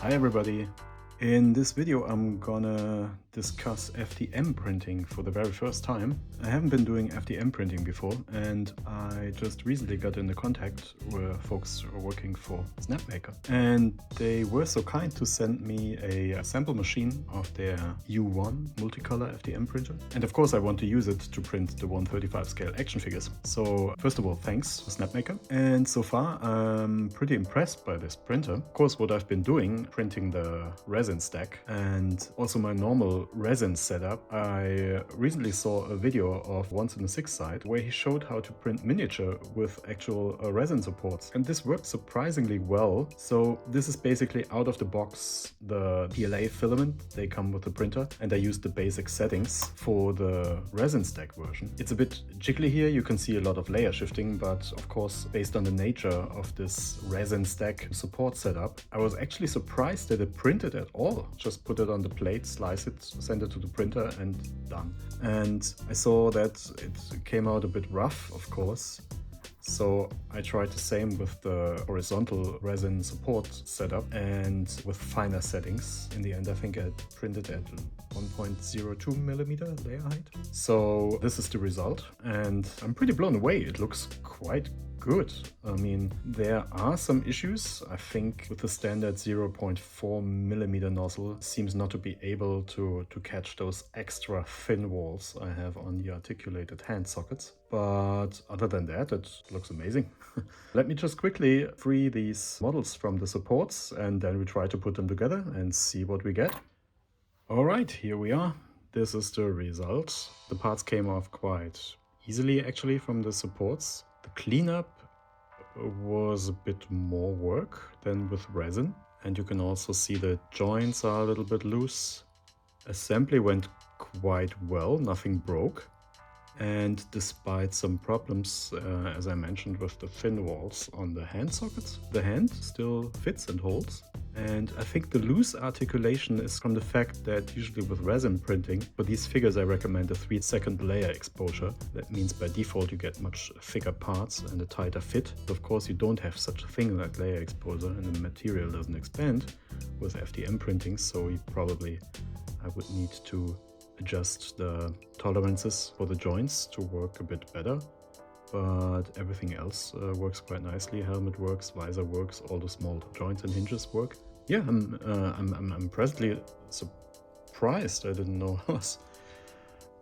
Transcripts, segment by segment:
Hi everybody! In this video I'm gonna discuss FDM printing for the very first time. I haven't been doing FDM printing before, and I just recently got into contact with folks who are working for Snapmaker, and they were so kind to send me a sample machine of their U1 multicolor FDM printer. And of course I want to use it to print the 1/35 scale action figures. So first of all, thanks Snapmaker. And so far I'm pretty impressed by this printer. Of course, what I've been doing, printing the resin stack and also my normal resin setup. I recently saw a video of Once in the Six site where he showed how to print miniature with actual resin supports, and this works surprisingly well. So this is basically out of the box the PLA filament. They come with the printer, and I used the basic settings for the resin stack version. It's a bit jiggly here, you can see a lot of layer shifting, but of course based on the nature of this resin stack support setup, I was actually surprised that it printed at all. Just put it on the plate, slice it, send it to the printer, and done. And I saw that it came out a bit rough, of course. So I tried the same with the horizontal resin support setup and with finer settings. In the end, I think I printed at 1.02 millimeter layer height. So this is the result, and I'm pretty blown away. It looks quite good. I mean, there are some issues. I think with the standard 0.4 millimeter nozzle seems not to be able to catch those extra thin walls I have on the articulated hand sockets. But other than that, it looks amazing. Let me just quickly free these models from the supports, and then we try to put them together and see what we get. All right, here we are. This is the result. The parts came off quite easily actually from the supports. The cleanup was a bit more work than with resin, and you can also see the joints are a little bit loose. Assembly went quite well, nothing broke. And despite some problems, as I mentioned, with the thin walls on the hand sockets, the hand still fits and holds. And I think the loose articulation is from the fact that usually with resin printing, for these figures I recommend a 3-second layer exposure. That means by default you get much thicker parts and a tighter fit. Of course you don't have such a thing like layer exposure, and the material doesn't expand with FDM printing, so I would need to adjust the tolerances for the joints to work a bit better, but everything else works quite nicely. Helmet works, visor works, all the small joints and hinges work. Yeah, I'm presently surprised. I didn't know it was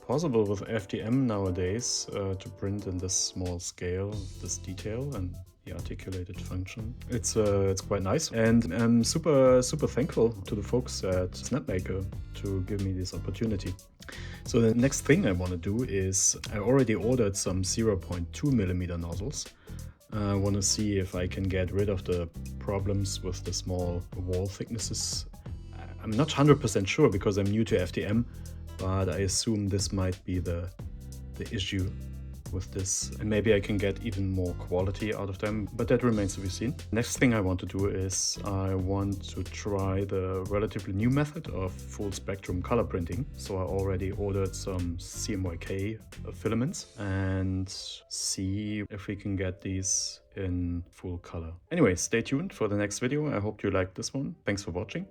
possible with FDM nowadays to print in this small scale, this detail and the articulated function. It's quite nice, and I'm super thankful to the folks at Snapmaker to give me this opportunity. So the next thing I want to do is, I already ordered some 0.2 millimeter nozzles. I want to see if I can get rid of the problems with the small wall thicknesses. I'm not 100% sure because I'm new to FDM, but I assume this might be the issue with this, and maybe I can get even more quality out of them, but that remains to be seen. Next thing I want to do is I want to try the relatively new method of full spectrum color printing. So I already ordered some CMYK filaments and see if we can get these in full color. Anyway, stay tuned for the next video. I hope you liked this one. Thanks for watching,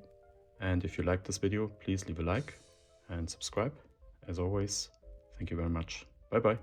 and if you liked this video, please leave a like and subscribe. As always, thank you very much. Bye bye.